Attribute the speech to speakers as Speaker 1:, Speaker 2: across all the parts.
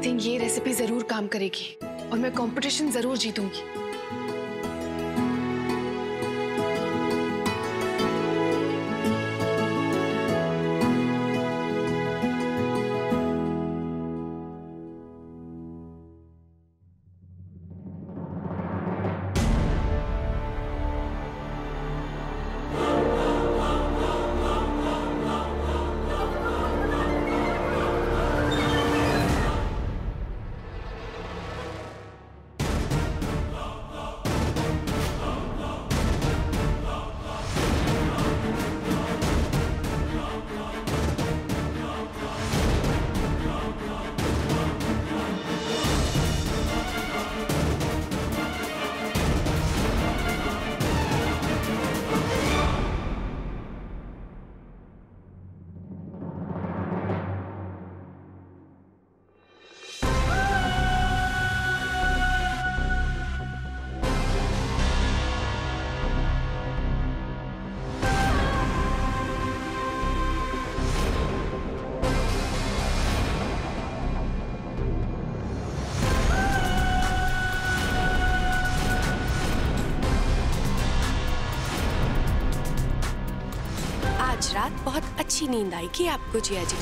Speaker 1: Think ये recipe जरूर काम करेगी और मैं कंपटीशन जरूर जीतूंगी।
Speaker 2: आज रात बहुत अच्छी नींद आएगी आपको जिया जी।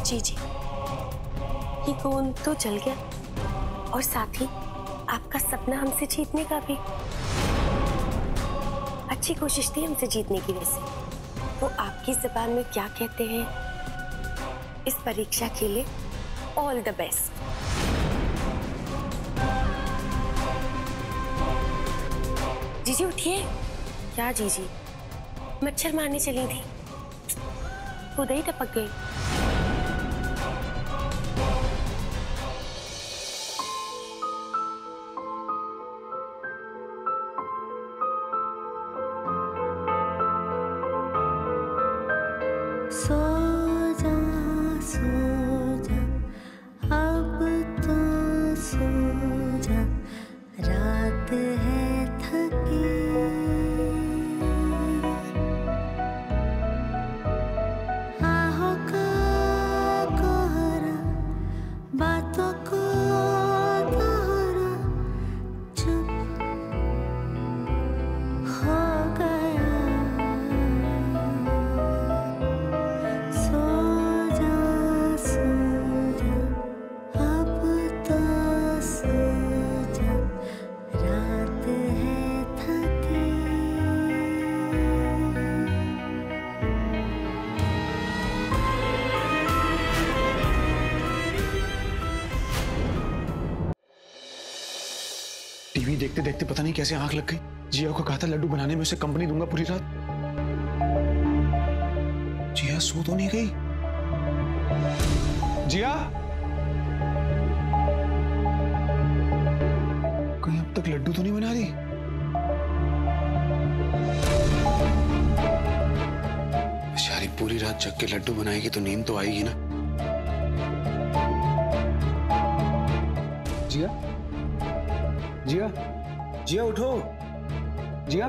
Speaker 2: जी ये गोंद तो जल गया और साथ ही आपका सपना हमसे जीतने का भी। अच्छी कोशिश थी हमसे जीतने की। वैसे तो आपकी ज़बान में क्या कहते हैं इस परीक्षा के लिए? All the best. जीजी उठिए। क्या जीजी? मच्छर मारने चली थी, खुद ही टपक गई।
Speaker 3: टीवी देखते देखते पता नहीं कैसे आंख लग गई। जिया को कहा था लड्डू बनाने में उसे कंपनी दूंगा पूरी रात। जिया सो तो नहीं गई? जिया कहीं अब तक लड्डू तो नहीं बना रही? बेचारी पूरी रात जग के लड्डू बनाएगी तो नींद तो आएगी ना। जिया जिया जिया उठो। जिया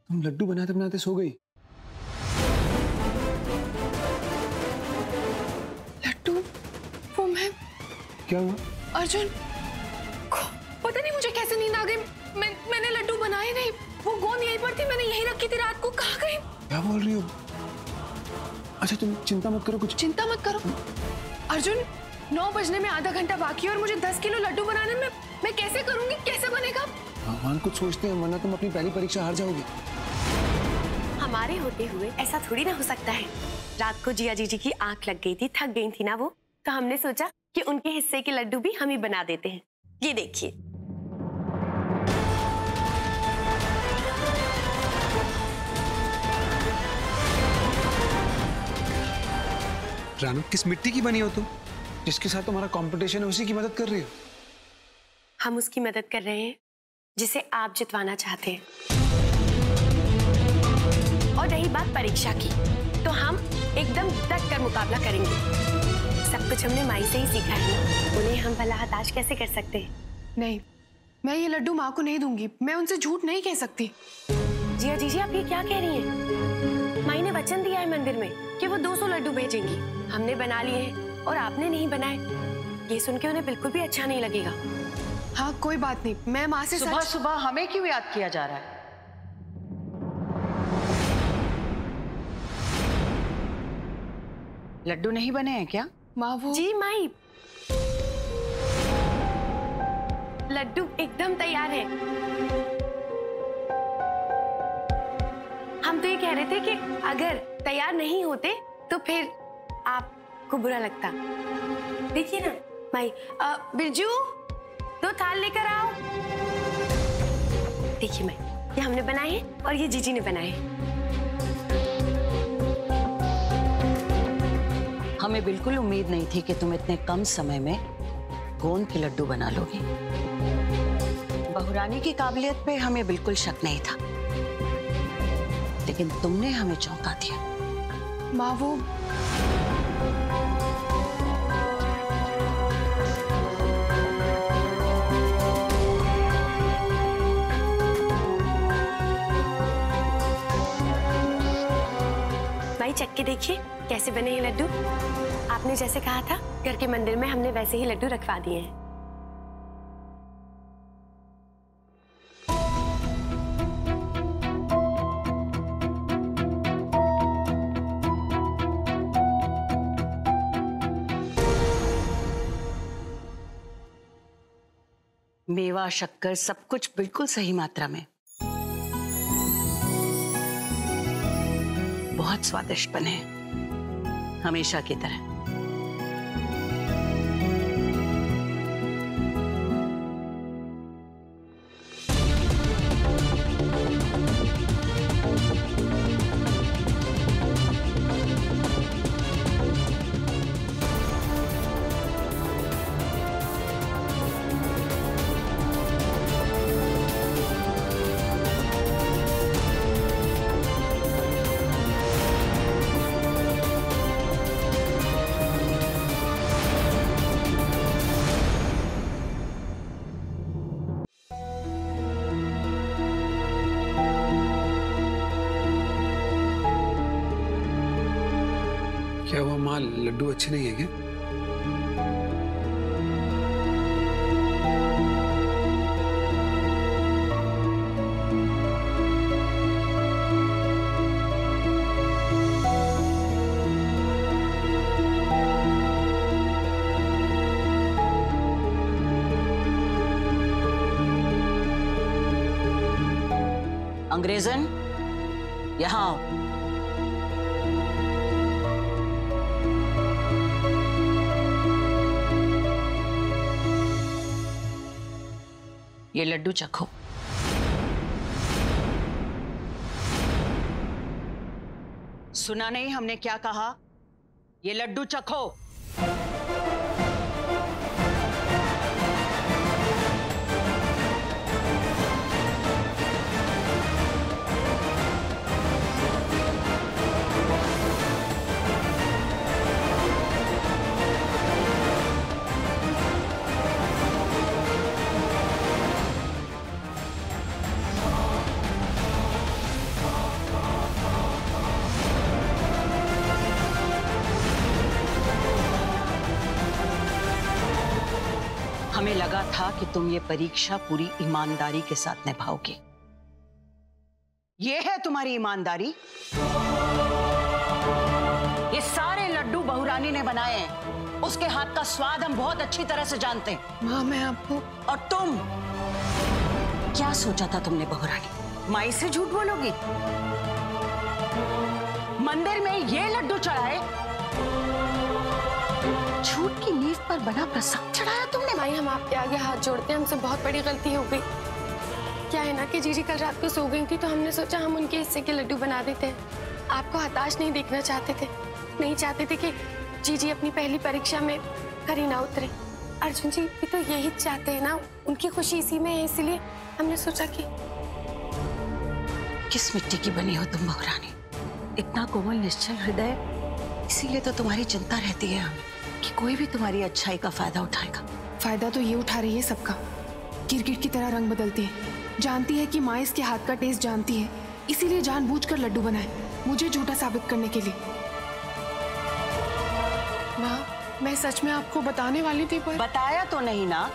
Speaker 3: तुम लड्डू बनाते बनाते सो गई?
Speaker 1: लड्डू? वो मैं?
Speaker 3: क्या हुआ?
Speaker 1: अर्जुन पता नहीं मुझे कैसे नींद आ गई। मैंने लड्डू बनाए नहीं। वो गोंद यहीं पर थी, मैंने यहीं रखी थी रात को। कहाँ गई?
Speaker 3: क्या बोल रही हो? अच्छा तुम चिंता मत करो। कुछ
Speaker 1: चिंता मत करो अर्जुन। 9 बजने में आधा घंटा बाकी है और मुझे 10 किलो लड्डू बनाने में मैं कैसे करूंगी? कैसे बनेगा?
Speaker 3: भगवान कुछ सोचते हैं, वरना तुम अपनी पहली परीक्षा हार जाओगे।
Speaker 2: हमारे होते हुए ऐसा थोड़ी ना हो सकता है। रात को जिया जीजी की आंख लग गई थी, थक गई थी ना वो, तो हमने सोचा कि उनके हिस्से के लड्डू भी हम ही बना देते हैं। ये देखिए।
Speaker 3: रानू किस मिट्टी की बनी हो तुम? जिसके साथ तुम्हारा कंपटीशन है उसी की मदद कर रही हो?
Speaker 2: हम उसकी मदद कर रहे हैं जिसे आप जितवाना चाहते हैं। और रही बात परीक्षा की, तो हम एकदम डट कर मुकाबला करेंगे। सब कुछ हमने माई से ही सीखा है, उन्हें हम भला हताश कैसे कर सकते हैं।
Speaker 1: नहीं, मैं ये लड्डू माँ को नहीं दूंगी। मैं उनसे झूठ नहीं कह सकती।
Speaker 2: जिया जीजी, आप ये क्या कह रही हैं? माई ने वचन दिया है मंदिर में कि वो 200 लड्डू भेजेंगी। हमने बना लिए हैं और आपने नहीं बनाए। ये सुन के उन्हें बिल्कुल भी अच्छा नहीं लगेगा।
Speaker 1: हाँ, कोई बात नहीं, मैं माँ से
Speaker 4: सुबह सुबह हमें क्यों याद किया जा रहा है? लड्डू नहीं बने हैं क्या?
Speaker 1: माँ वो
Speaker 2: जी माई, लड्डू एकदम तैयार है। हम तो ये कह रहे थे कि अगर तैयार नहीं होते तो फिर आपको बुरा लगता। देखिए ना माई, बिरजू 2 थाल लेकर आओ। देखिए माई, ये हमने बनाए हैं और ये जीजी ने बनाए हैं।
Speaker 4: हमें बिल्कुल उम्मीद नहीं थी कि तुम इतने कम समय में गोंद के लड्डू बना लोगी। बहुरानी की काबिलियत पे हमें बिल्कुल शक नहीं था, लेकिन तुमने हमें चौंका दिया।
Speaker 1: माँ वो
Speaker 2: माई, चख के देखिए कैसे बने हैं लड्डू। आपने जैसे कहा था, घर के मंदिर में हमने वैसे ही लड्डू रखवा दिए हैं।
Speaker 4: मेवा, शक्कर, सब कुछ बिल्कुल सही मात्रा में। बहुत स्वादिष्ट बने हैं, हमेशा की तरह।
Speaker 3: क्या हुआ माँ, लड्डू अच्छे नहीं है क्या?
Speaker 4: अंग्रेजन, यहाँ आओ। ये लड्डू चखो। सुना नहीं हमने क्या कहा? ये लड्डू चखो। हमें लगा था कि तुम ये परीक्षा पूरी ईमानदारी के साथ निभाओगे। ये है तुम्हारी ईमानदारी? ये सारे लड्डू बहुरानी ने बनाए हैं। उसके हाथ का स्वाद हम बहुत अच्छी तरह से जानते हैं।
Speaker 1: माँ, मैं आपको
Speaker 4: और तुम क्या सोचा था तुमने बहुरानी? माई से झूठ बोलोगी? मंदिर में ये लड्डू चढ़ाए? झूठ की नींव पर बना प्रसाद चढ़ाया तुमने?
Speaker 2: माई, हम आपके आगे हाथ जोड़ते हैं, हमसे बहुत बड़ी गलती हो गई। क्या है ना कि जीजी कल रात को सो गई थी, तो हमने सोचा हम उनके हिस्से के लड्डू बना देते हैं। आपको हताश नहीं देखना चाहते थे, नहीं चाहते थे कि जीजी अपनी पहली परीक्षा में खरी ना उतरे। अर्जुन जी भी तो यही चाहते हैं ना, उनकी खुशी इसी में है, इसलिए हमने सोचा कि
Speaker 4: किस मिट्टी की बनी हो तुम बहुरानी? इतना कोमल निश्चल हृदय, इसीलिए तो तुम्हारी चिंता रहती है हमें कि कोई भी तुम्हारी अच्छाई का फायदा उठाएगा।
Speaker 1: फायदा तो ये उठा रही है सबका, गिरगिट की तरह रंग बदलती है। जानती है कि माँ इसके हाथ का टेस्ट जानती है, इसीलिए जानबूझकर लड्डू बनाए, मुझे झूठा साबित करने के लिए।
Speaker 2: माँ, मैं सच में आपको बताने वाली थी पर
Speaker 4: बताया तो नहीं ना।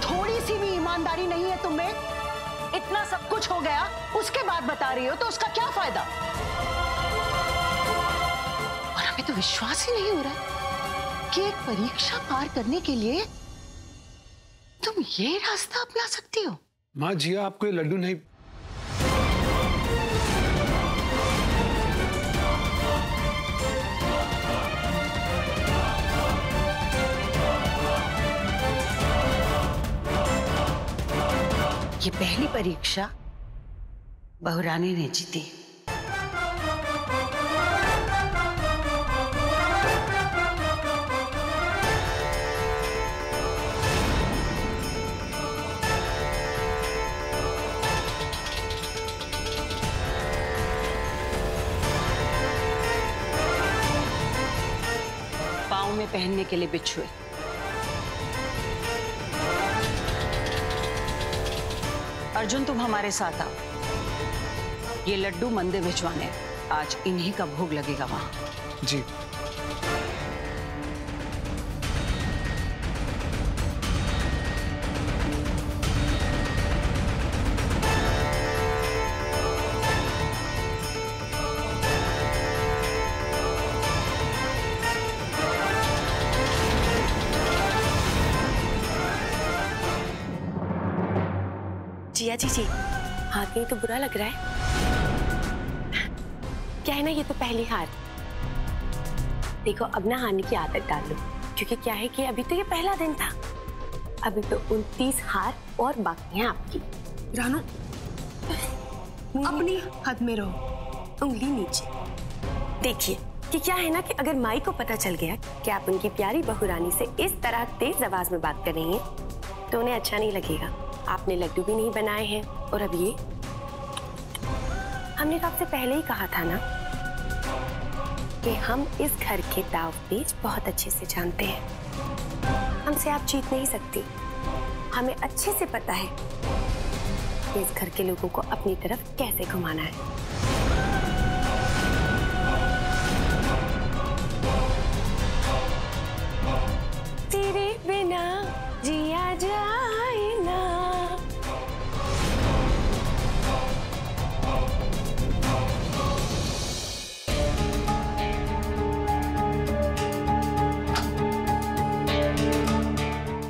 Speaker 4: थोड़ी सी भी ईमानदारी नहीं है तुम्हें। इतना सब कुछ हो गया, उसके बाद बता रही हो तो उसका क्या फायदा? और हमें तो विश्वास ही नहीं हो रहा है कि एक परीक्षा पार करने के लिए तुम ये रास्ता अपना सकती हो।
Speaker 3: माँ, जिया आपको ये लड्डू नहीं।
Speaker 4: ये पहली परीक्षा बहुरानी ने जीती। पाँव में पहनने के लिए बिच्छुए। अर्जुन, तुम हमारे साथ आओ। ये लड्डू मंदिर भिजवाने, आज इन्हीं का भोग लगेगा वहां।
Speaker 3: जी।
Speaker 2: जिया जी, हाथ नहीं तो बुरा लग रहा है। क्या है ना, ये तो पहली हार। देखो, अब ना हारने की आदत डाल लो, क्योंकि क्या है कि अभी तो ये पहला दिन था। अभी तो 29 हार और बाकी हैं आपकी।
Speaker 1: रानू, अपनी हद में रहो।
Speaker 2: उंगली नीचे। देखिए कि क्या है ना कि अगर माई को पता चल गया कि आप उनकी प्यारी बहुरानी से इस तरह तेज आवाज में बात कर रही हैं, तो उन्हें अच्छा नहीं लगेगा। आपने लड्डू भी नहीं बनाए हैं, और अब ये हमने तो आपसे पहले ही कहा था ना कि हम इस घर के दाव पेच बहुत अच्छे से जानते हैं। हमसे आप जीत नहीं सकती। हमें अच्छे से पता है कि इस घर के लोगों को अपनी तरफ कैसे घुमाना है। तेरे बिना जिया जाए ना।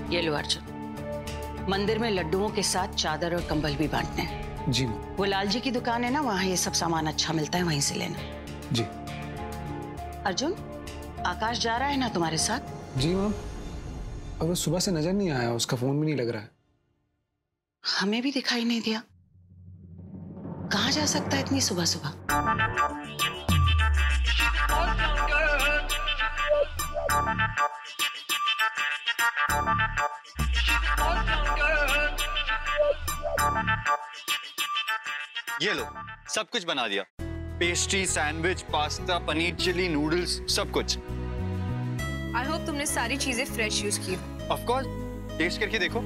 Speaker 4: ये लो अर्जुन, मंदिर में लड्डुओं के साथ चादर और कंबल भी बांटने हैं।
Speaker 3: जी।
Speaker 4: वो लाल जी की दुकान है ना, वहाँ ये सब सामान अच्छा मिलता है, वहीं से लेना।
Speaker 3: जी।
Speaker 4: अर्जुन, आकाश जा रहा है ना तुम्हारे साथ?
Speaker 3: जी मैम, अब वो सुबह से नजर नहीं आया, उसका फोन भी नहीं लग रहा है।
Speaker 4: हमें भी दिखाई नहीं दिया। कहाँ जा सकता है इतनी सुबह सुबह?
Speaker 5: ये लो, सब कुछ बना दिया। Pastry, sandwich, pasta, paneer chilli, noodles, सब कुछ।
Speaker 1: आई होप तुमने सारी चीजें फ्रेश यूज की।
Speaker 5: ऑफ कोर्स, टेस्ट करके देखो।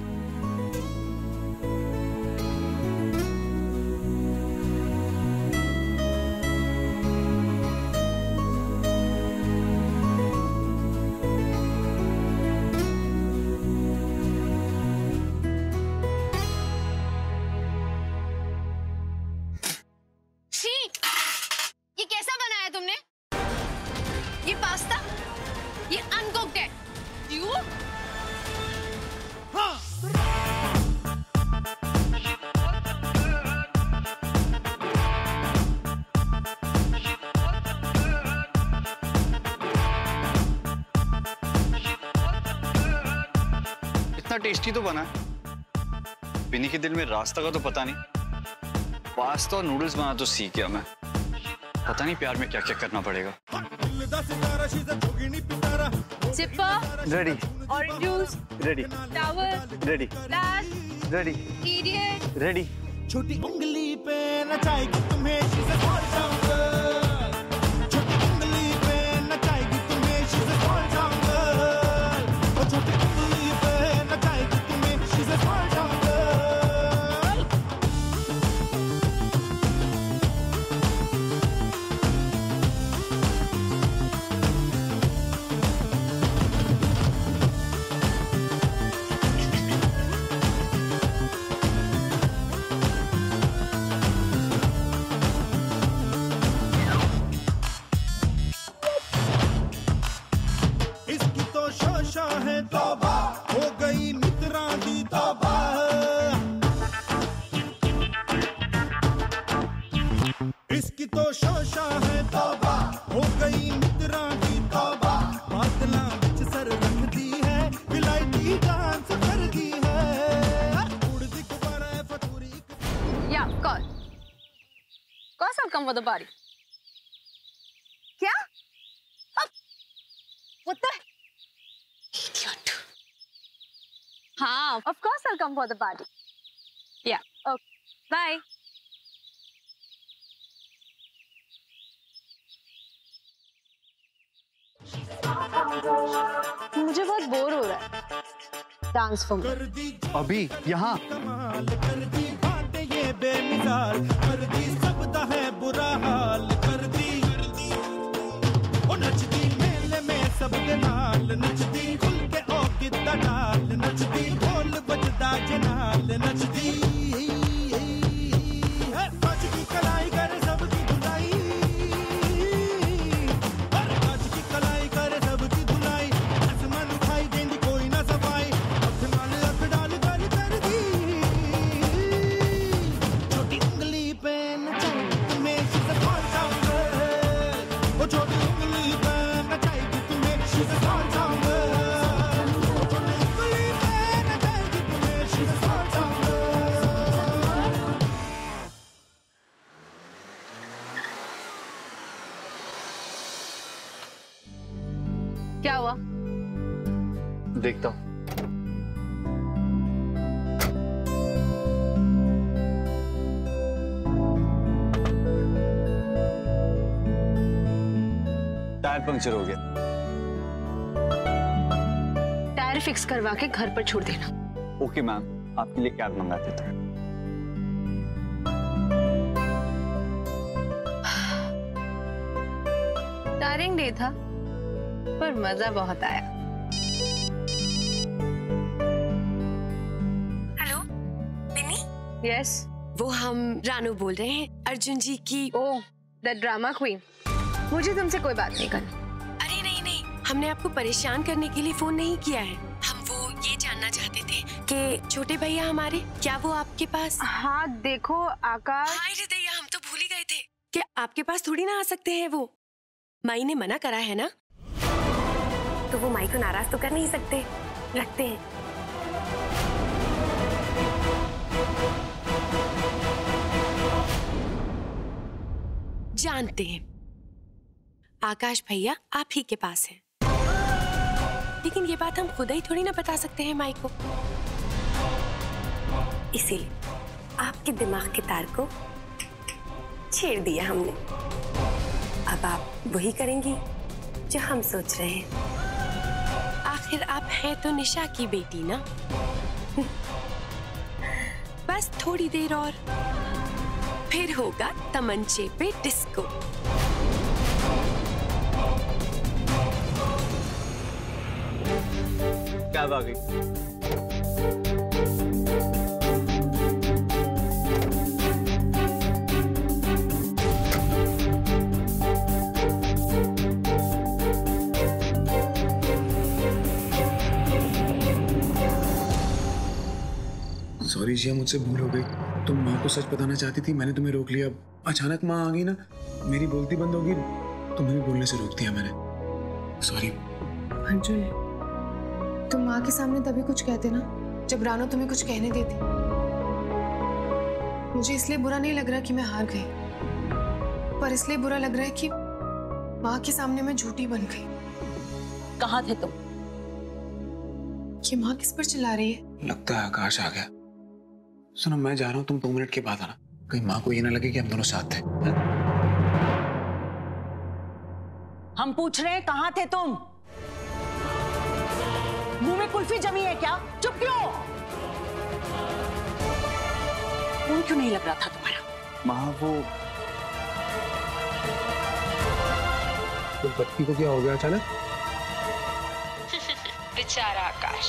Speaker 1: ये कैसा बनाया तुमने? ये पास्ता, ये अनकुक्ड है। क्यों?
Speaker 5: इतना टेस्टी तो बना। बिन्नी के दिल में रास्ता का तो पता नहीं। पास्ता और नूडल्स बना तो सीख गया मैं। पता नहीं प्यार में क्या क्या करना पड़ेगा।
Speaker 1: Zipper
Speaker 5: ready,
Speaker 1: orange juice
Speaker 5: ready,
Speaker 1: towel
Speaker 5: ready,
Speaker 1: flash
Speaker 5: ready,
Speaker 1: idiot
Speaker 5: ready,
Speaker 6: छोटी उंगली पे नचाएगी तुम्हें she's a small town girl. छोटी उंगली पे नचाएगी तुम्हें she's a small town girl. वो छोटी उंगली पे नचाएगी तुम्हें she's a small town girl. इसकी तो शोशा है तौबा, हो गई मित्रा दी तौबा. इसकी तो शोशा है तौबा, हो गई मित्रा दी तौबा. बादलां विच सर रख दी है, विलायती डांस कर दी है. उड़दी गुब्बारा है फतूरी.
Speaker 7: Yeah, of course. Of course I'll come for the party. क्या? What the? Idiot. हाँ, of course I'll come for the party. Yeah. Okay. Bye. मुझे बहुत बोर हो रहा है. Dance form.
Speaker 6: कर दी
Speaker 5: अभी यहाँ
Speaker 6: कमाल, कर दी बातें ये बेमिसाल, कर दी सबदा है बुरा हाल. कर दी ओ नचदी मेले में सब दे नाल, नचदी खुल के ओ गिद्दा डाल, नचदी ढोल बजदा जनाल, नचदी आज की कलाई करे सबकी धुलाई. आज की कलाई करे सबकी धुलाई. आसमान उठाई देंदी कोई ना सफाई. अख नाल अख डाल गल कर दी. छोटी उंगली पे नचाएगी तुम्हें she's a small town girl. वो छोटी उंगली पे नचाएगी तुम्हें she's a small town girl. वो छोटी उंगली पे नचाएगी तुम्हें she's a small town girl.
Speaker 7: क्या हुआ?
Speaker 5: देखता हूँ. टायर पंक्चर हो गया.
Speaker 7: टायर फिक्स करवा के घर पर छोड़ देना.
Speaker 5: ओके मैम, आपके लिए कैब मंगा देता हूँ.
Speaker 7: टायरिंग डे था पर मजा बहुत आया.
Speaker 2: Hello Binny,
Speaker 7: yes.
Speaker 2: वो हम रानू बोल रहे हैं, अर्जुन जी की.
Speaker 7: Oh, the drama queen. मुझे तुमसे कोई बात नहीं करनी.
Speaker 2: अरे नहीं नहीं, हमने आपको परेशान करने के लिए फोन नहीं किया है. हम वो ये जानना चाहते थे कि छोटे भैया हमारे, क्या वो आपके पास?
Speaker 7: हाँ देखो आकाश.
Speaker 2: हाय हृदया, हम तो भूल ही गए थे कि आपके पास थोड़ी ना आ सकते हैं वो. माई ने मना करा है ना, तो वो माई को नाराज तो कर नहीं सकते. रखते हैं. जानते हैं आकाश भैया आप ही के पास हैं, लेकिन ये बात हम खुद ही थोड़ी ना बता सकते हैं माई को. इसीलिए आपके दिमाग के तार को छेड़ दिया हमने. अब आप वही करेंगी जो हम सोच रहे हैं. आखिर आप हैं तो निशा की बेटी ना. बस थोड़ी देर और, फिर होगा तमंचे पे डिस्को.
Speaker 5: कैब आ गई.
Speaker 3: सॉरी जिया, मुझसे भूल हो गई. तुम माँ को सच बताना चाहती थी, मैंने तुम्हें रोक लिया. अचानक माँ आ गई ना, मेरी बोलती बंद होगी, तुम्हें भी बोलने से रोक दिया मैंने. सॉरी.
Speaker 1: अर्जुन, तुम माँ के सामने तभी कुछ कहते ना जब रानो तुम्हें कुछ कहने देती. मुझे इसलिए बुरा नहीं लग रहा कि मैं हार गई, पर इसलिए बुरा लग रहा है कि माँ के सामने मैं झूठी बन गई.
Speaker 7: कहाँ थे तुम?
Speaker 1: ये माँ किस पर चिल्ला रही है?
Speaker 3: लगता है आकाश आ गया. सुनो, मैं जा रहा हूँ, तुम 2 मिनट के बाद आना। कहीं माँ को ये ना लगे कि हम दोनों साथ थे।
Speaker 4: हम पूछ रहे हैं कहाँ थे तुम? मुंह में कुल्फी जमी है क्या? चुप क्यों? खून क्यों नहीं लग रहा था तुम्हारा?
Speaker 5: माँ वो
Speaker 3: तो बच्ची को क्या हो गया अचानक?
Speaker 1: बेचारा आकाश।